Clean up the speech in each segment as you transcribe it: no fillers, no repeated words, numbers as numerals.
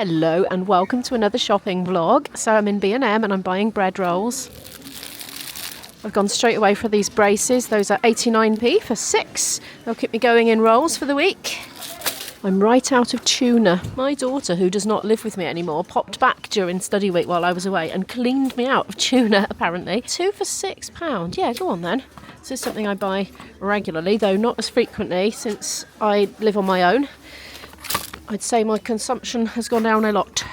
Hello and welcome to another shopping vlog. So I'm in B&M and I'm buying bread rolls. I've gone straight away for these braces. Those are 89p for 6. They'll keep me going in rolls for the week. I'm right out of tuna. My daughter, who does not live with me anymore, popped back during study week while I was away and cleaned me out of tuna, apparently. 2 for £6. Yeah, go on then. This is something I buy regularly, though not as frequently since I live on my own. I'd say my consumption has gone down a lot.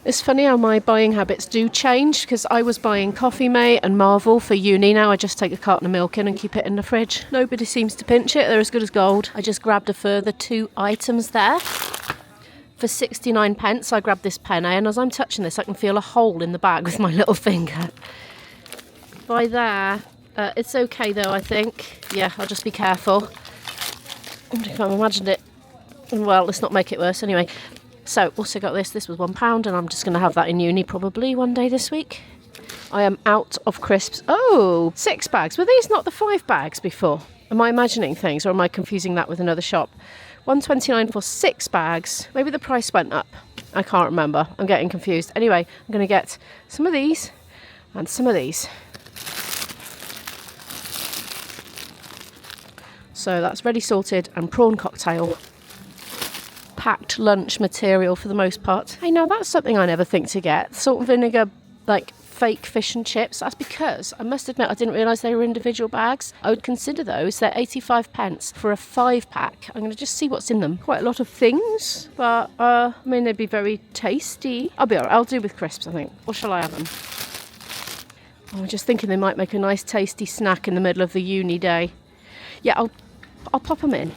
It's funny how my buying habits do change, because I was buying Coffee Mate and Marvel for uni. Now I just take a carton of milk in and keep it in the fridge. Nobody seems to pinch it. They're as good as gold. I just grabbed a further 2 items there. For 69 pence, I grabbed this penne, and as I'm touching this, I can feel a hole in the bag with my little finger. By there, it's okay though, I think. Yeah, I'll just be careful. I wonder if I've imagined it. Well, let's not make it worse anyway. So, also got this. This was £1, and I'm just going to have that in uni probably one day this week. I am out of crisps. Oh, 6 bags. Were these not the 5 bags before? Am I imagining things, or am I confusing that with another shop? £1.29 for 6 bags. Maybe the price went up. I can't remember. I'm getting confused. Anyway, I'm going to get some of these and some of these. So that's ready salted and prawn cocktail. Packed lunch material for the most part. Hey, now that's something I never think to get. Salt and vinegar, like fake fish and chips. That's because, I must admit, I didn't realise they were individual bags. I would consider those. They're 85 pence for a 5-pack. I'm going to just see what's in them. Quite a lot of things, but I mean, they'd be very tasty. I'll be alright. I'll do with crisps, I think. Or shall I have them? I'm just thinking they might make a nice tasty snack in the middle of the uni day. Yeah, I'll pop them in.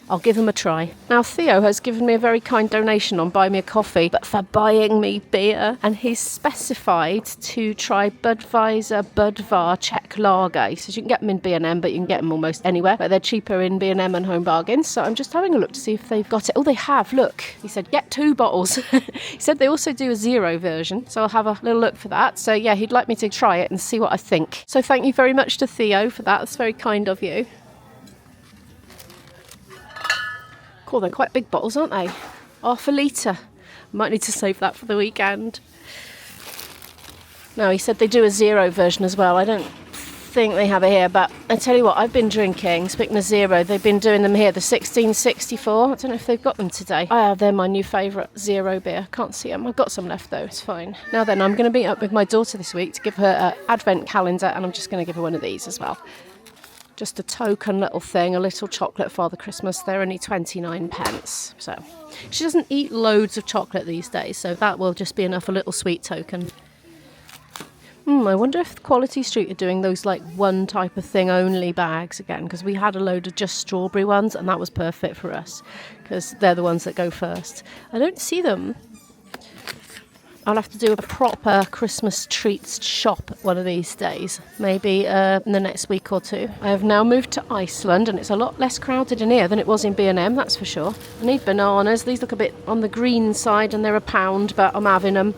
I'll give them a try. Now, Theo has given me a very kind donation on Buy Me a Coffee, but for buying me beer. And he's specified to try Budvar Czech Lager. He says you can get them in B&M, but you can get them almost anywhere. But they're cheaper in B&M and Home Bargains. So I'm just having a look to see if they've got it. Oh, they have. Look. He said, get 2 bottles. He said they also do a 0 version. So I'll have a little look for that. So yeah, he'd like me to try it and see what I think. So thank you very much to Theo for that. That's very kind of you. Cool, they're quite big bottles, aren't they? Half a litre. Might need to save that for the weekend. No, he said they do a 0 version as well. I don't think they have it here, but I tell you what, I've been drinking, speaking of 0, they've been doing them here, the 1664. I don't know if they've got them today. They're my new favourite 0 beer. Can't see them. I've got some left though, it's fine. Now then, I'm going to meet up with my daughter this week to give her an advent calendar, and I'm just going to give her one of these as well. Just a token little thing, a little chocolate Father Christmas. They're only 29 pence. So she doesn't eat loads of chocolate these days, so that will just be enough, a little sweet token. I wonder if Quality Street are doing those like one type of thing only bags again, because we had a load of just strawberry ones and that was perfect for us because they're the ones that go first. I don't see them. I'll have to do a proper Christmas treats shop one of these days, maybe in the next week or 2. I have now moved to Iceland and it's a lot less crowded in here than it was in B&M, that's for sure. I need bananas. These look a bit on the green side and they're £1, but I'm having them.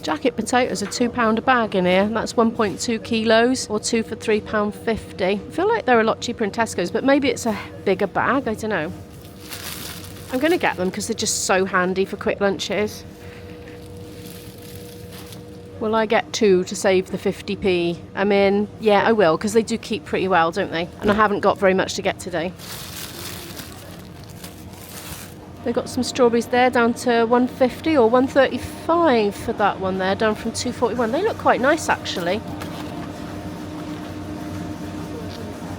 Jacket potatoes are £2 a bag in here. That's 1.2 kilos or 2 for £3.50. I feel like they're a lot cheaper in Tesco's, but maybe it's a bigger bag, I don't know. I'm going to get them because they're just so handy for quick lunches. Will I get 2 to save the 50p? I mean, yeah, I will, because they do keep pretty well, don't they? And I haven't got very much to get today. They've got some strawberries there down to 150 or 135 for that one there, down from 241. They look quite nice, actually.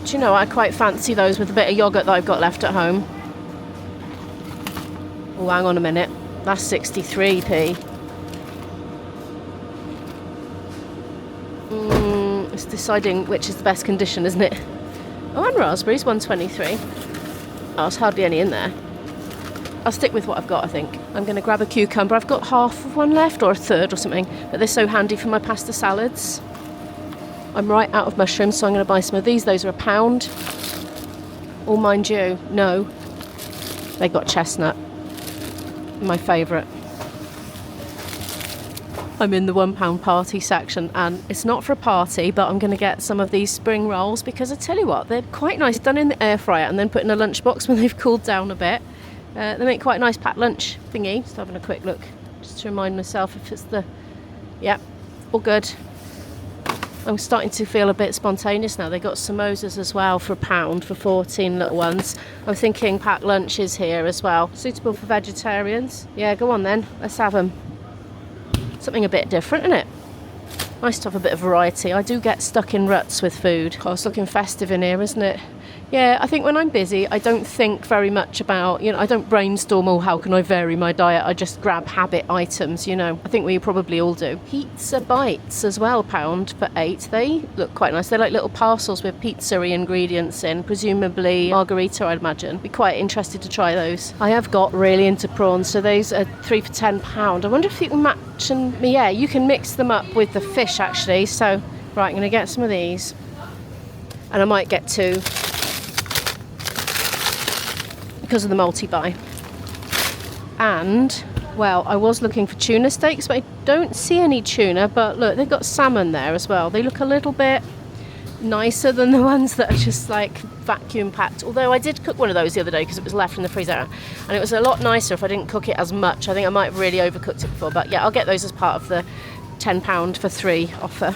Do you know, I quite fancy those with a bit of yoghurt that I've got left at home. Oh, hang on a minute. That's 63p. It's deciding which is the best condition, isn't it? Oh, and raspberries, 123. Oh, there's hardly any in there. I'll stick with what I've got, I think. I'm going to grab a cucumber. I've got half of one left, or a third or something. But they're so handy for my pasta salads. I'm right out of mushrooms, so I'm going to buy some of these. Those are £1. Oh, mind you, no. They got chestnut. My favourite. I'm in the £1 party section, and it's not for a party, but I'm going to get some of these spring rolls because I tell you what, they're quite nice, done in the air fryer and then put in a lunchbox when they've cooled down a bit. They make quite a nice packed lunch thingy. Just having a quick look just to remind myself if it's the... Yeah, all good. I'm starting to feel a bit spontaneous now. They got samosas as well for £1 for 14 little ones. I'm thinking packed lunches here as well. Suitable for vegetarians. Yeah, go on then. Let's have them. Something a bit different, isn't it? Nice to have a bit of variety. I do get stuck in ruts with food. God, it's looking festive in here, isn't it? Yeah, I think when I'm busy, I don't think very much about, I don't brainstorm, oh, how can I vary my diet? I just grab habit items, I think we probably all do. Pizza bites as well, £1 for 8. They look quite nice. They're like little parcels with pizza-y ingredients in, presumably margarita, I'd imagine. Be quite interested to try those. I have got really into prawns, so those are 3 for £10. I wonder if you can match and, yeah, you can mix them up with the fish actually. So, right, I'm going to get some of these. And I might get 2. Because of the multi-buy. And, well, I was looking for tuna steaks, but I don't see any tuna. But look, they've got salmon there as well. They look a little bit nicer than the ones that are just like vacuum packed. Although I did cook one of those the other day because it was left in the freezer, and it was a lot nicer if I didn't cook it as much. I think I might have really overcooked it before. But yeah, I'll get those as part of the £10 for 3 offer.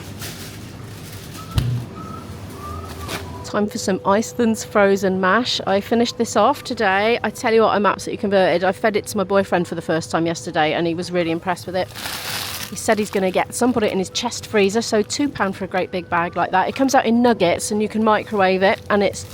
Time for some Iceland's frozen mash. I finished this off today. I tell you what, I'm absolutely converted. I fed it to my boyfriend for the first time yesterday and he was really impressed with it. He said he's going to get some, put it in his chest freezer, so £2 for a great big bag like that. It comes out in nuggets and you can microwave it, and it's,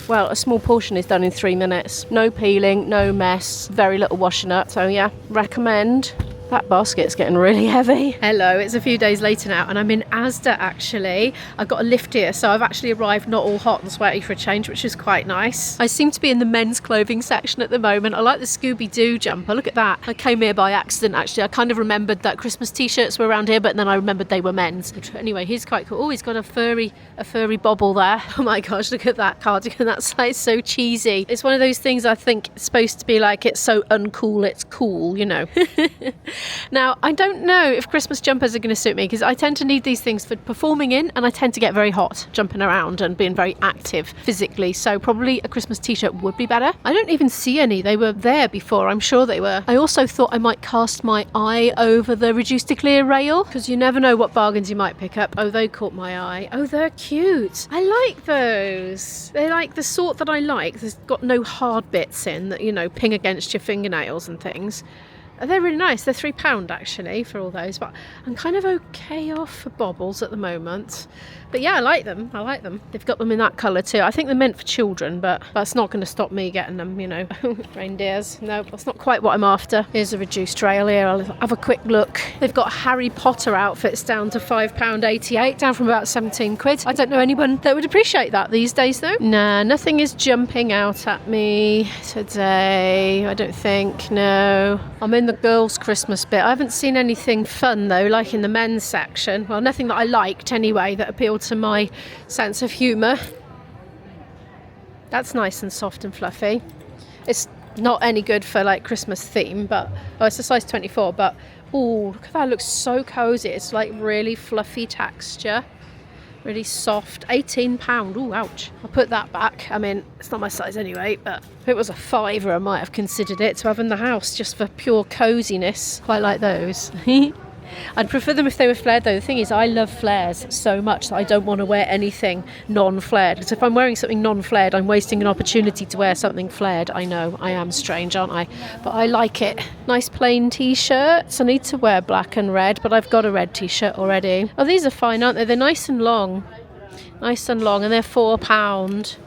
well, a small portion is done in 3 minutes. No peeling, no mess, very little washing up. So yeah, recommend. That basket's getting really heavy. Hello, it's a few days later now and I'm in ASDA actually. I've got a lift here, so I've actually arrived not all hot and sweaty for a change, which is quite nice. I seem to be in the men's clothing section at the moment. I like the Scooby-Doo jumper, look at that. I came here by accident actually. I kind of remembered that Christmas t-shirts were around here, but then I remembered they were men's. Anyway, he's quite cool. Oh, he's got a furry bobble there. Oh my gosh, look at that cardigan. That size, so cheesy. It's one of those things I think it's supposed to be like, it's so uncool, it's cool, Now, I don't know if Christmas jumpers are going to suit me because I tend to need these things for performing in, and I tend to get very hot jumping around and being very active physically, so probably a Christmas t-shirt would be better. I don't even see any. They were there before, I'm sure they were. I also thought I might cast my eye over the reduced to clear rail because you never know what bargains you might pick up. Oh, they caught my eye. Oh, they're cute. I like those. They're like the sort that I like. There's got no hard bits in that, ping against your fingernails and things. They're really nice. They're £3 actually for all those, but I'm kind of okay off for baubles at the moment. But yeah, I like them. They've got them in that colour too. I think they're meant for children, but that's not going to stop me getting them, Reindeers. No, that's not quite what I'm after. Here's a reduced rail here. I'll have a quick look. They've got Harry Potter outfits down to £5.88, down from about 17 quid. I don't know anyone that would appreciate that these days though. Nah, nothing is jumping out at me today, I don't think, no. I'm in the girls' Christmas bit. I haven't seen anything fun though, like in the men's section. Well, nothing that I liked anyway that appealed to my sense of humour. That's nice and soft and fluffy. It's not any good for like Christmas theme, but it's a size 24, but oh, look at that, it looks so cozy. It's like really fluffy texture, really soft. £18. Oh, ouch. I'll put that back. I mean, it's not my size anyway, but if it was a £5, I might have considered it to have in the house just for pure coziness. Quite like those. I'd prefer them if they were flared though. The thing is, I love flares so much that I don't want to wear anything non-flared. Because if I'm wearing something non-flared, I'm wasting an opportunity to wear something flared. I know, I am strange, aren't I? But I like it. Nice plain t-shirts. I need to wear black and red, but I've got a red t-shirt already. Oh, these are fine, aren't they? They're nice and long. Nice and long, and they're £4.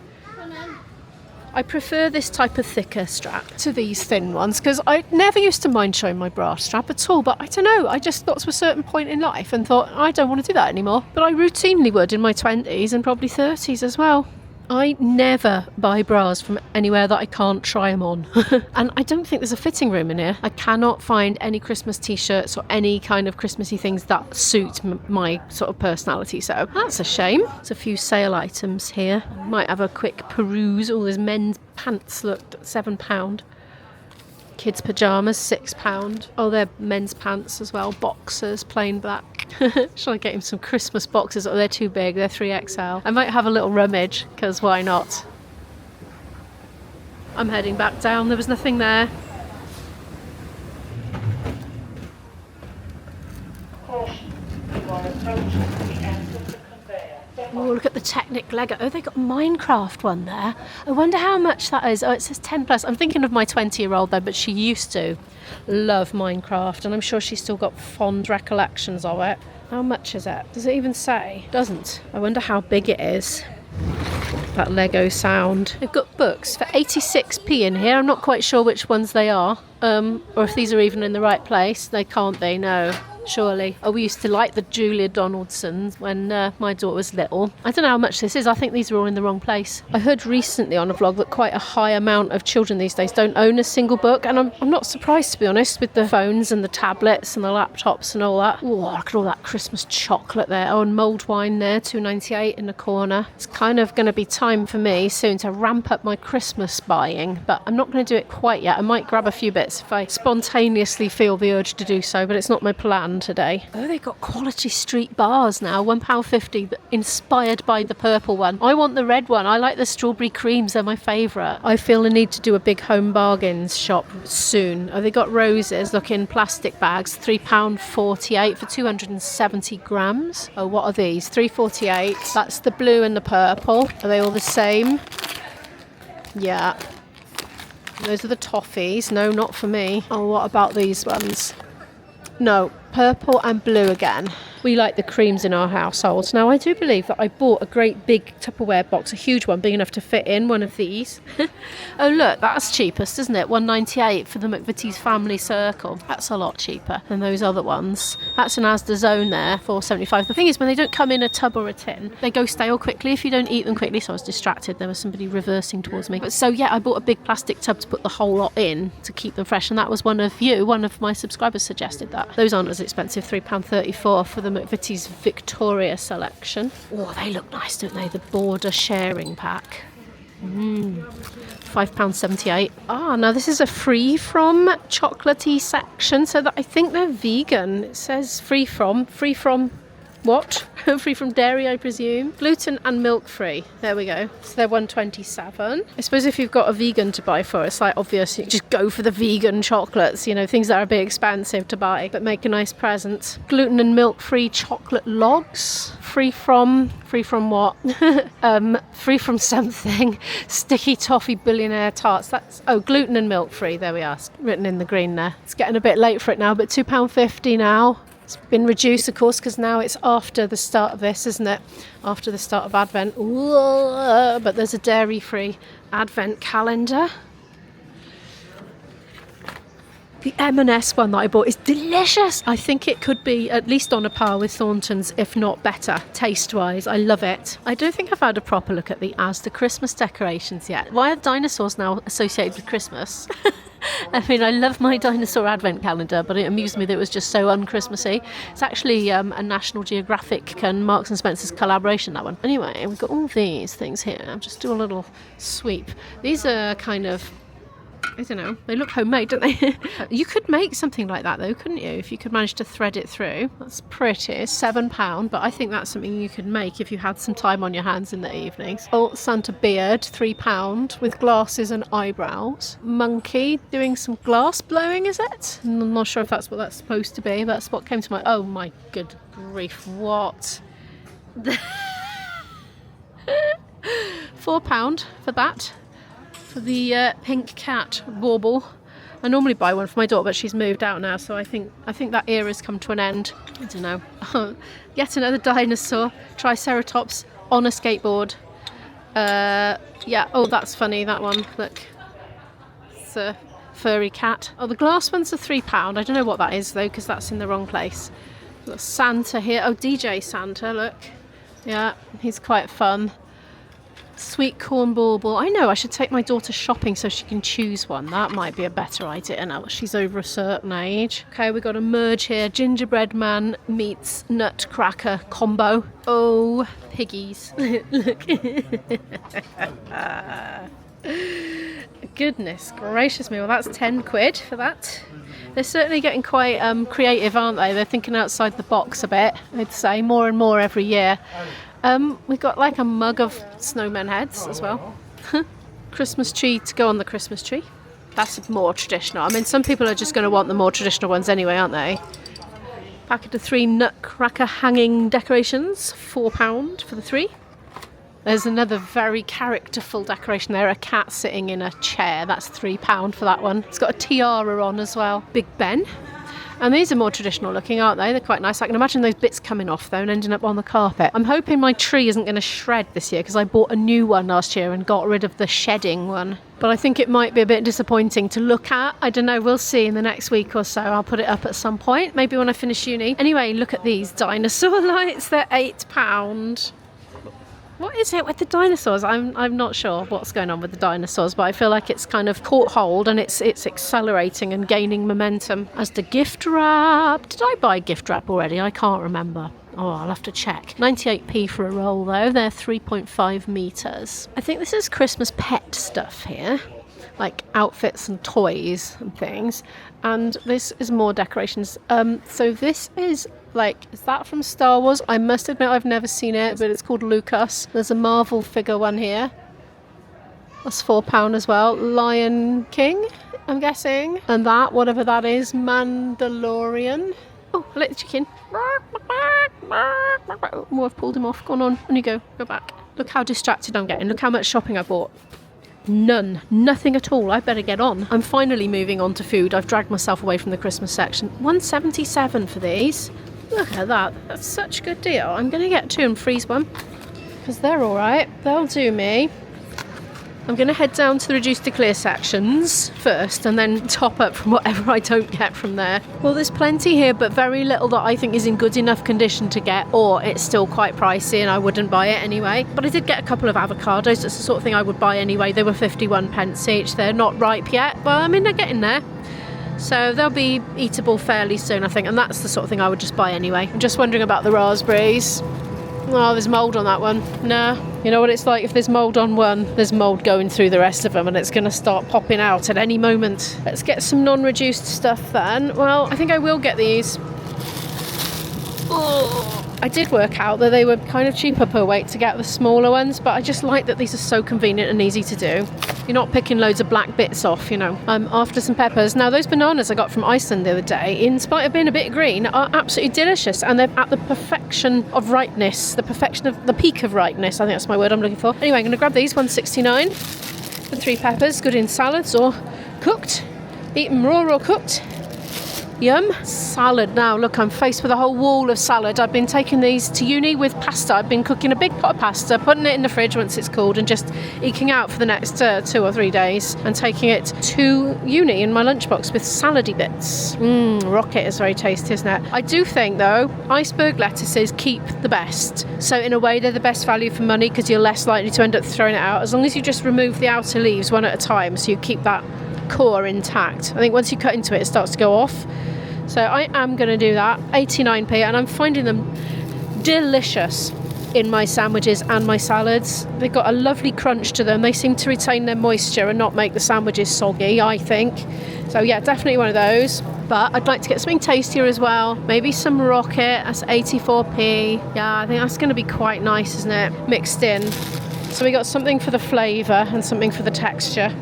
I prefer this type of thicker strap to these thin ones because I never used to mind showing my bra strap at all, but I don't know, I just got to a certain point in life and thought I don't want to do that anymore, but I routinely would in my 20s and probably 30s as well. I never buy bras from anywhere that I can't try them on. And I don't think there's a fitting room in here. I cannot find any Christmas t-shirts or any kind of Christmassy things that suit my sort of personality. So that's a shame. There's a few sale items here. Might have a quick peruse. Oh, there's men's pants, look, £7. Kids' pyjamas, £6. Oh, they're men's pants as well. Boxers, plain black. Shall I get him some Christmas boxes? Oh, they're too big. They're 3XL. I might have a little rummage, because why not? I'm heading back down. There was nothing there. Oh, look at the Technic Lego. Oh, they got a Minecraft one there. I wonder how much that is. Oh, it says 10 plus. I'm thinking of my 20-year-old though, but she used to love Minecraft, and I'm sure she's still got fond recollections of it. How much is it? Does it even say? It doesn't. I wonder how big it is. That Lego sound. They've got books for 86p in here. I'm not quite sure which ones they are, or if these are even in the right place. They can't be, no. Surely. Oh, we used to like the Julia Donaldsons when my daughter was little. I don't know how much this is. I think these are all in the wrong place. I heard recently on a vlog that quite a high amount of children these days don't own a single book, and I'm not surprised, to be honest, with the phones and the tablets and the laptops and all that. Oh, look at all that Christmas chocolate there. Oh, and mulled wine there, £2.98 in the corner. It's kind of going to be time for me soon to ramp up my Christmas buying, but I'm not going to do it quite yet. I might grab a few bits if I spontaneously feel the urge to do so, but it's not my plan today. Oh, they got quality street bars now, £1.50, inspired by the purple one. I want the red one. I like the strawberry creams, they're my favourite. I feel the need to do a big home bargains shop soon. Oh, they got roses, look, in plastic bags, £3.48 for 270 grams. Oh, what are these? £3.48. That's the blue and the purple. Are they all the same? Yeah. Those are the toffees. No, not for me. Oh, what about these ones? No, purple and blue again. We like the creams in our household. Now, I do believe that I bought a great big Tupperware box, a huge one, big enough to fit in one of these. Oh, look, that's cheapest, isn't it? £1.98 for the McVitie's Family Circle. That's a lot cheaper than those other ones. That's an ASDA Zone there, £4.75. The thing is, when they don't come in a tub or a tin, they go stale quickly if you don't eat them quickly. So I was distracted. There was somebody reversing towards me. So yeah, I bought a big plastic tub to put the whole lot in to keep them fresh. And that was one of my subscribers suggested that. Those aren't as expensive, £3.34 for the McVitie's Victoria selection. Oh, they look nice, don't they? The border sharing pack. £5.78. Ah, now this is a free from chocolatey section, so that I think they're vegan. It says free from what? Free from dairy, I presume. Gluten and milk free. There we go. So they're £1.27. I suppose if you've got a vegan to buy for, it's like obvious you just go for the vegan chocolates, you know, things that are a bit expensive to buy but make a nice present. Gluten and milk free chocolate logs. Free from what? Free from something. Sticky toffee billionaire tarts. That's gluten and milk free. There we are. Written in the green there. It's getting a bit late for it now, but £2.50 now. It's been reduced, of course, because now it's after the start of this, isn't it? After the start of Advent. Ooh, but there's a dairy-free Advent calendar. The M&S one that I bought is delicious. I think it could be at least on a par with Thornton's, if not better, taste-wise. I love it. I don't think I've had a proper look at the ASDA Christmas decorations yet. Why are dinosaurs now associated with Christmas? I mean, I love my dinosaur advent calendar, but it amused me that it was just so un-Christmassy. It's actually a National Geographic and Marks and Spencer's collaboration, that one. Anyway, we've got all these things here. I'll just do a little sweep. These are kind of, I don't know, they look homemade, don't they? You could make something like that though, couldn't you? If you could manage to thread it through. That's pretty. It's £7, but I think that's something you could make if you had some time on your hands in the evenings. Old Santa beard, £3, with glasses and eyebrows. Monkey doing some glass blowing, is it? I'm not sure if that's what that's supposed to be, but that's what came to mind. Oh my good grief, what? £4 for that. For the pink cat bauble. I normally buy one for my daughter, but she's moved out now, so I think that era's come to an end. I don't know. Yet another dinosaur, Triceratops on a skateboard. Yeah. Oh, that's funny. That one. Look, it's a furry cat. Oh, the glass ones are £3. I don't know what that is though, because that's in the wrong place. We've got Santa here. Oh, DJ Santa. Look. Yeah, he's quite fun. Sweet corn bauble. I know, I should take my daughter shopping so she can choose one. That might be a better idea now that she's over a certain age. Okay, we got a merge here. Gingerbread man meets nutcracker combo. Oh, piggies. Look. Goodness gracious me. Well, that's 10 quid for that. They're certainly getting quite creative, aren't they? They're thinking outside the box a bit, I'd say, more and more every year. We've got like a mug of snowman heads as well. Christmas tree to go on the Christmas tree. That's more traditional. I mean, some people are just going to want the more traditional ones anyway, aren't they? Packet of 3 nutcracker hanging decorations, £4 for the 3. There's another very characterful decoration there, a cat sitting in a chair. That's £3 for that one. It's got a tiara on as well. Big Ben. And these are more traditional looking, aren't they? They're quite nice. I can imagine those bits coming off though and ending up on the carpet. I'm hoping my tree isn't going to shred this year because I bought a new one last year and got rid of the shedding one. But I think it might be a bit disappointing to look at. I don't know, we'll see in the next week or so. I'll put it up at some point, maybe when I finish uni. Anyway, look at these dinosaur lights. They're £8. What is it with the dinosaurs? I'm not sure what's going on with the dinosaurs, but I feel like it's kind of caught hold and it's accelerating and gaining momentum. As the gift wrap. Did I buy gift wrap already? I can't remember. Oh, I'll have to check. 98p for a roll though. They're 3.5 metres. I think this is Christmas pet stuff here, like outfits and toys and things. And this is more decorations. So this is is that from Star Wars? I must admit I've never seen it, but it's called Lucas. There's a Marvel figure one here. That's £4 as well. Lion King, I'm guessing. And that, whatever that is, Mandalorian. Oh, I like the chicken. Oh, I've pulled him off. Go on you go back. Look how distracted I'm getting. Look how much shopping I bought. Nothing at all. I better get on. I'm finally moving on to food. I've dragged myself away from the Christmas section. £1.77 for these. Look at that. That's such a good deal. I'm going to get 2 and freeze one because they're all right. They'll do me. I'm going to head down to the reduced to clear sections first and then top up from whatever I don't get from there. Well, there's plenty here, but very little that I think is in good enough condition to get, or it's still quite pricey and I wouldn't buy it anyway. But I did get a couple of avocados. That's the sort of thing I would buy anyway. They were 51p each. They're not ripe yet, but I mean, they're getting there. So they'll be eatable fairly soon, I think, and that's the sort of thing I would just buy anyway. I'm just wondering about the raspberries. Oh, there's mould on that one. Nah, you know what it's like, if there's mould on one, there's mould going through the rest of them and it's going to start popping out at any moment. Let's get some non-reduced stuff then. Well, I think I will get these. Oh, I did work out that they were kind of cheaper per weight to get the smaller ones, but I just like that these are so convenient and easy to do. You're not picking loads of black bits off, you know. I'm after some peppers. Now, those bananas I got from Iceland the other day, in spite of being a bit green, are absolutely delicious, and they're at the perfection of ripeness, the peak of ripeness. I think that's my word I'm looking for. Anyway, I'm going to grab these, $1.69 for 3 peppers, good in salads or cooked. Eat them raw or cooked. Yum. Salad now. Look, I'm faced with a whole wall of salad. I've been taking these to uni with pasta. I've been cooking a big pot of pasta, putting it in the fridge once it's cooled and just eking out for the next 2 or 3 days and taking it to uni in my lunchbox with salady bits. Rocket is very tasty, isn't it? I do think, though, iceberg lettuces keep the best. So in a way, they're the best value for money because you're less likely to end up throwing it out as long as you just remove the outer leaves one at a time so you keep that core intact. I think once you cut into it, it starts to go off. So I am going to do that. 89p, and I'm finding them delicious in my sandwiches and my salads. They've got a lovely crunch to them. They seem to retain their moisture and not make the sandwiches soggy, I think. So yeah, definitely one of those. But I'd like to get something tastier as well. Maybe some rocket. That's 84p. Yeah, I think that's going to be quite nice, isn't it? Mixed in. So we got something for the flavour and something for the texture.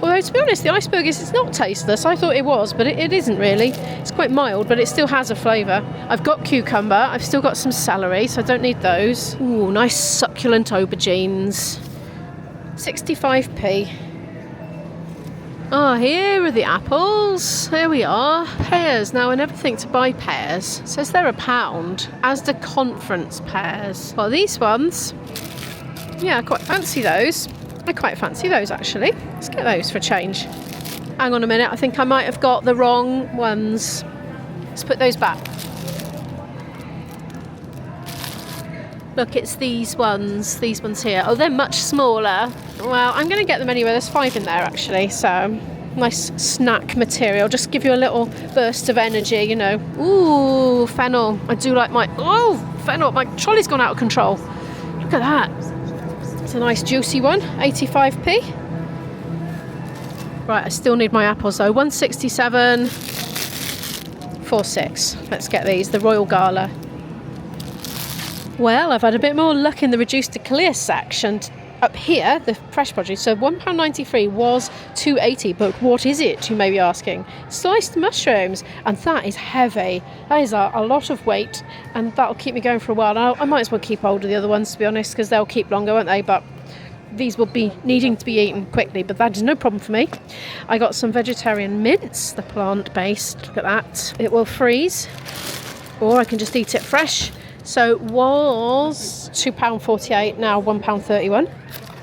Although, to be honest, the iceberg it's not tasteless. I thought it was, but it isn't really. It's quite mild, but it still has a flavour. I've got cucumber. I've still got some celery, so I don't need those. Ooh, nice succulent aubergines. 65p. Oh, here are the apples. Here we are. Pears. Now, I never think to buy pears. It says they're £1. ASDA conference pears. Well, these ones, yeah, I quite fancy those. I quite fancy those, actually. Let's get those for a change. Hang on a minute. I think I might have got the wrong ones. Let's put those back. Look, it's these ones here. Oh, they're much smaller. Well, I'm going to get them anyway. There's 5 in there, actually. So, nice snack material. Just give you a little burst of energy, you know. Ooh, fennel. I do like my... Oh, fennel. My trolley's gone out of control. Look at that. It's a nice juicy one. 85p. Right, I still need my apples though. 167.46. Let's get these. The Royal Gala. Well, I've had a bit more luck in the reduced to clear section. Up here, the fresh produce, so £1.93 was £2.80, but what is it, you may be asking? Sliced mushrooms, and that is heavy. That is a lot of weight, and that'll keep me going for a while. I might as well keep hold of the other ones, to be honest, because they'll keep longer, won't they? But these will be needing to be eaten quickly, but that is no problem for me. I got some vegetarian mince, the plant-based, look at that. It will freeze, or I can just eat it fresh. So it was £2.48, now £1.31.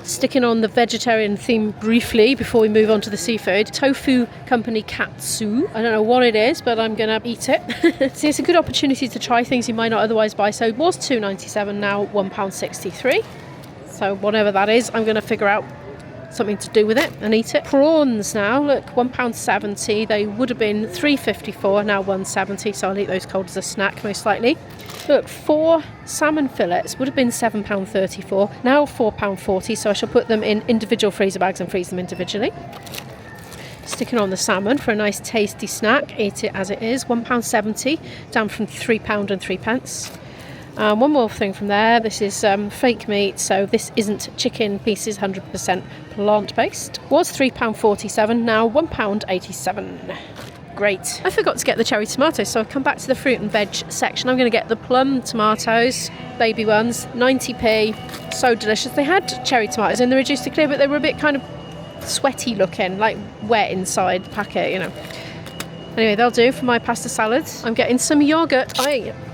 Sticking on the vegetarian theme briefly before we move on to the seafood. Tofu company katsu. I don't know what it is, but I'm going to eat it. See, it's a good opportunity to try things you might not otherwise buy. So it was £2.97, now £1.63. So whatever that is, I'm going to figure out something to do with it and eat it. Prawns now, look, £1.70. They would have been £3.54, now £1.70. So I'll eat those cold as a snack, most likely. Look, 4 salmon fillets would have been £7.34, now £4.40, so I shall put them in individual freezer bags and freeze them individually. Sticking on the salmon for a nice tasty snack, eat it as it is, £1.70, down from £3.03. One more thing from there, this is fake meat, so this isn't chicken pieces, 100% plant-based. Was £3.47, now £1.87. Great. I forgot to get the cherry tomatoes, so I've come back to the fruit and veg section. I'm going to get the plum tomatoes, baby ones, 90p. So delicious. They had cherry tomatoes in the reduced to clear, but they were a bit kind of sweaty looking, like wet inside the packet, you know. Anyway, they'll do for my pasta salad. I'm getting some yoghurt.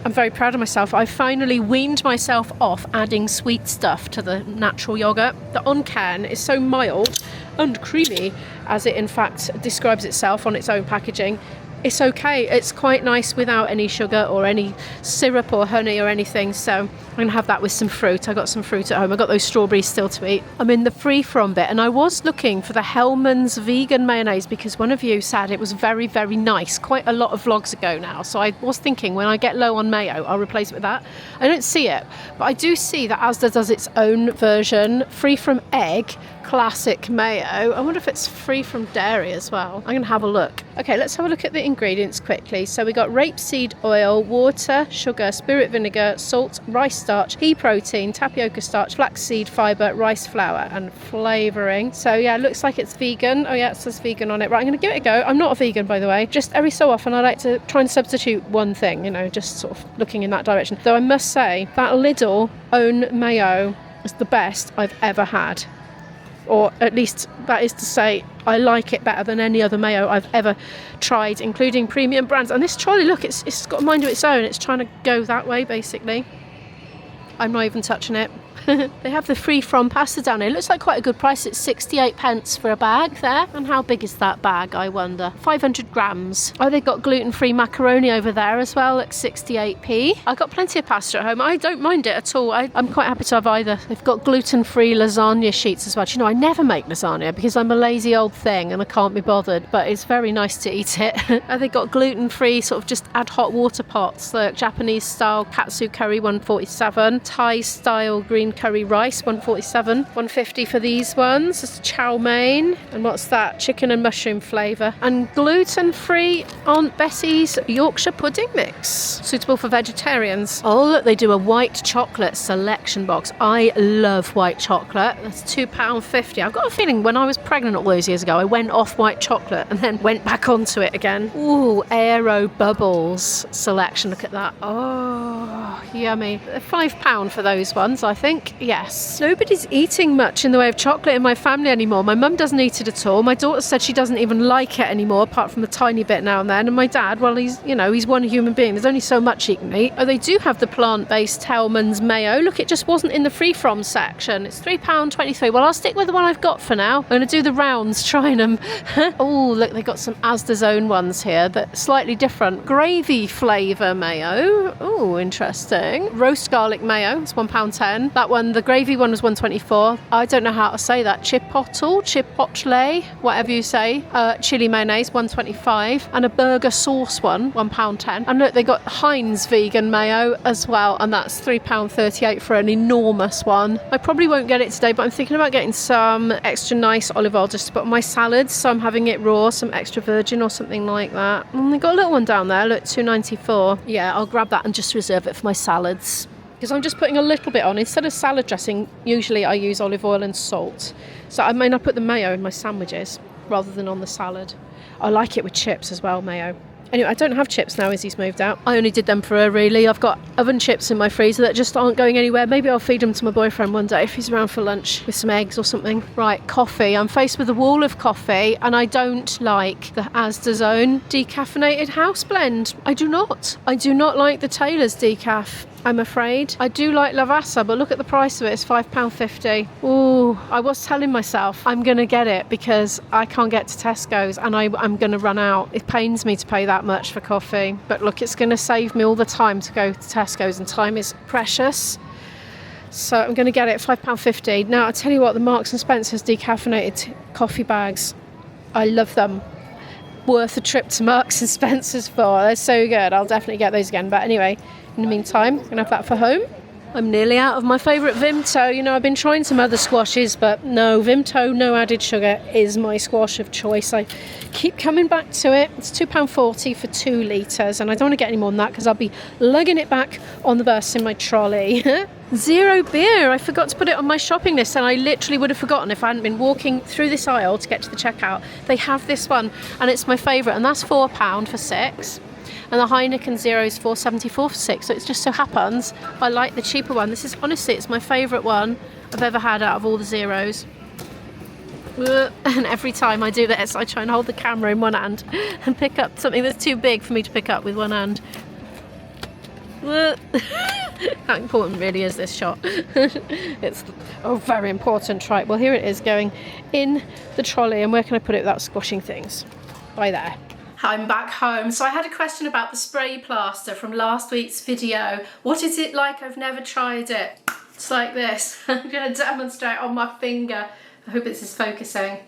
I'm very proud of myself. I finally weaned myself off adding sweet stuff to the natural yoghurt. The on can is so mild and creamy, as it in fact describes itself on its own packaging. It's okay. It's quite nice without any sugar or any syrup or honey or anything. So I'm going to have that with some fruit. I got some fruit at home. I got those strawberries still to eat. I'm in the free from bit, and I was looking for the Hellmann's vegan mayonnaise because one of you said it was very, very nice quite a lot of vlogs ago now. So I was thinking when I get low on mayo, I'll replace it with that. I don't see it, but I do see that ASDA does its own version, free from egg, classic mayo. I wonder if it's free from dairy as well. I'm going to have a look. Okay, let's have a look at the ingredients quickly. So we got rapeseed oil, water, sugar, spirit vinegar, salt, rice starch, pea protein, tapioca starch, flaxseed fibre, rice flour and flavouring. So yeah, it looks like it's vegan. Oh yeah, it says vegan on it. Right, I'm going to give it a go. I'm not a vegan, by the way. Just every so often I like to try and substitute one thing, you know, just sort of looking in that direction. Though I must say, that Lidl own mayo is the best I've ever had. Or at least that is to say, I like it better than any other mayo I've ever tried, including premium brands. And this trolley, look, it's got a mind of its own. It's trying to go that way, basically. I'm not even touching it. They have the free from pasta down here. It looks like quite a good price. It's 68p for a bag there. And how big is that bag, I wonder? 500 grams. Oh, they've got gluten-free macaroni over there as well at 68p. I've got plenty of pasta at home. I don't mind it at all. I'm quite happy to have either. They've got gluten-free lasagna sheets as well. Do you know, I never make lasagna because I'm a lazy old thing and I can't be bothered, but it's very nice to eat it. They've got gluten-free sort of just add hot water pots, like Japanese style katsu curry, 147, Thai style green curry rice, 147, 150 for these ones. It's chow mein, and what's that? Chicken and mushroom flavour. And gluten-free Aunt Bessie's Yorkshire pudding mix, suitable for vegetarians. Oh look, they do a white chocolate selection box. I love white chocolate. That's £2.50. I've got a feeling when I was pregnant all those years ago, I went off white chocolate and then went back onto it again. Ooh, Aero Bubbles selection. Look at that. Oh, yummy. £5 for those ones, I think. Yes. Nobody's eating much in the way of chocolate in my family anymore. My mum doesn't eat it at all. My daughter said she doesn't even like it anymore, apart from a tiny bit now and then. And my dad, well, he's one human being. There's only so much he can eat. Oh, they do have the plant-based Hellmann's mayo. Look, it just wasn't in the free from section. It's £3.23. Well, I'll stick with the one I've got for now. I'm going to do the rounds, trying them. Oh, look, they've got some ASDA's own ones here that slightly different. Gravy flavour mayo. Oh, interesting. Roast garlic mayo. It's £1.10. That one, the gravy one was $1.24. I don't know how to say that. Chipotle, whatever you say. Chili mayonnaise, $1.25. And a burger sauce one, £1.10. And look, they got Heinz vegan mayo as well, and that's £3.38 for an enormous one. I probably won't get it today, but I'm thinking about getting some extra nice olive oil just to put on my salads. So I'm having it raw, some extra virgin or something like that. And they got a little one down there, look, $2.94. Yeah, I'll grab that and just reserve it for my salads, because I'm just putting a little bit on. Instead of salad dressing, usually I use olive oil and salt. So I may not put the mayo in my sandwiches rather than on the salad. I like it with chips as well, mayo. Anyway, I don't have chips now Izzy's moved out. I only did them for her, really. I've got oven chips in my freezer that just aren't going anywhere. Maybe I'll feed them to my boyfriend one day if he's around for lunch with some eggs or something. Right, coffee. I'm faced with a wall of coffee, and I don't like the ASDA's own decaffeinated house blend. I do not. I do not like the Taylor's decaf, I'm afraid. I do like Lavazza, but look at the price of it. It's £5.50. Ooh, I was telling myself I'm going to get it because I can't get to Tesco's and I'm going to run out. It pains me to pay that much for coffee. But look, it's going to save me all the time to go to Tesco's, and time is precious. So I'm going to get it, £5.50. Now, I tell you what, the Marks and Spencer's decaffeinated coffee bags, I love them. Worth a trip to Marks and Spencer's for. They're so good. I'll definitely get those again. But anyway, in the meantime, I'm going to have that for home. I'm nearly out of my favourite Vimto. You know, I've been trying some other squashes, but no, Vimto, no added sugar, is my squash of choice. I keep coming back to it. It's £2.40 for 2 litres, and I don't want to get any more than that because I'll be lugging it back on the bus in my trolley. Zero beer. I forgot to put it on my shopping list, and I literally would have forgotten if I hadn't been walking through this aisle to get to the checkout. They have this one, and it's my favourite, and that's £4 for 6. And the Heineken Zero is $4.74 for 6. So it just so happens I like the cheaper one. This is honestly, it's my favourite one I've ever had out of all the zeros. And every time I do this, I try and hold the camera in one hand and pick up something that's too big for me to pick up with one hand. How important really is this shot? It's very important. Right, well, here it is going in the trolley, and where can I put it without squashing things? By there. I'm back home. So I had a question about the spray plaster from last week's video. What is it like? I've never tried it. It's like this. I'm going to demonstrate on my finger. I hope this is focusing.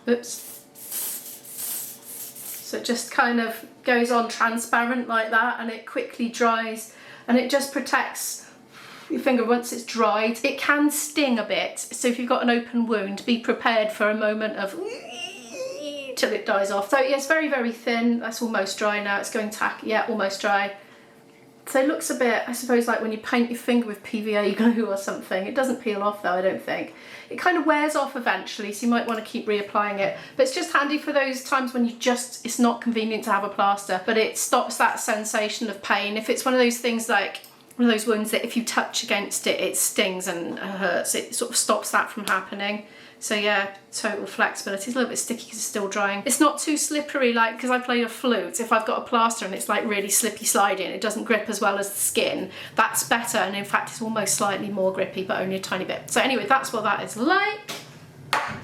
Oops. So it just kind of goes on transparent like that, and it quickly dries, and it just protects your finger once it's dried. It can sting a bit, so if you've got an open wound, be prepared for a moment of till it dies off. So yeah, it's very, very thin. That's almost dry now. It's going tacky. Yeah, almost dry. So it looks a bit, I suppose, like when you paint your finger with PVA glue or something. It doesn't peel off though, I don't think. It kind of wears off eventually, so you might want to keep reapplying it. But it's just handy for those times when it's not convenient to have a plaster, but it stops that sensation of pain. If it's one of those things like one of those wounds that if you touch against it, it stings and hurts, it sort of stops that from happening. So yeah, total flexibility. It's a little bit sticky because it's still drying. It's not too slippery, like, because I play a flute. If I've got a plaster and it's like really slippy sliding, it doesn't grip as well as the skin, that's better. And in fact, it's almost slightly more grippy, but only a tiny bit. So anyway, that's what that is like.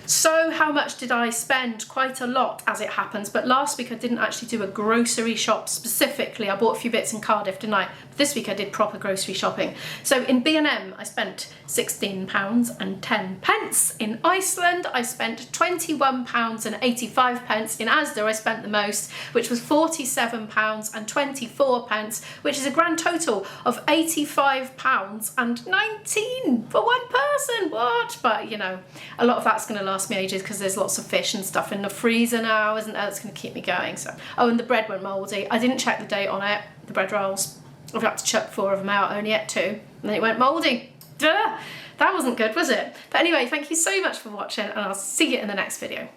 So how much did I spend? Quite a lot, as it happens, but last week I didn't actually do a grocery shop specifically. I bought a few bits in Cardiff, didn't I? But this week I did proper grocery shopping. So in B&M I spent £16.10. In Iceland I spent £21.85. In ASDA I spent the most, which was £47.24, which is a grand total of £85.19 for one person. What? But you know, a lot of that's going to last me ages because there's lots of fish and stuff in the freezer now, isn't there? That's going to keep me going. So, oh, and the bread went mouldy. I didn't check the date on it. The bread rolls, I've had to chuck 4 of them out. I only ate 2, and then it went mouldy. Duh! That wasn't good, was it? But anyway, thank you so much for watching, and I'll see you in the next video.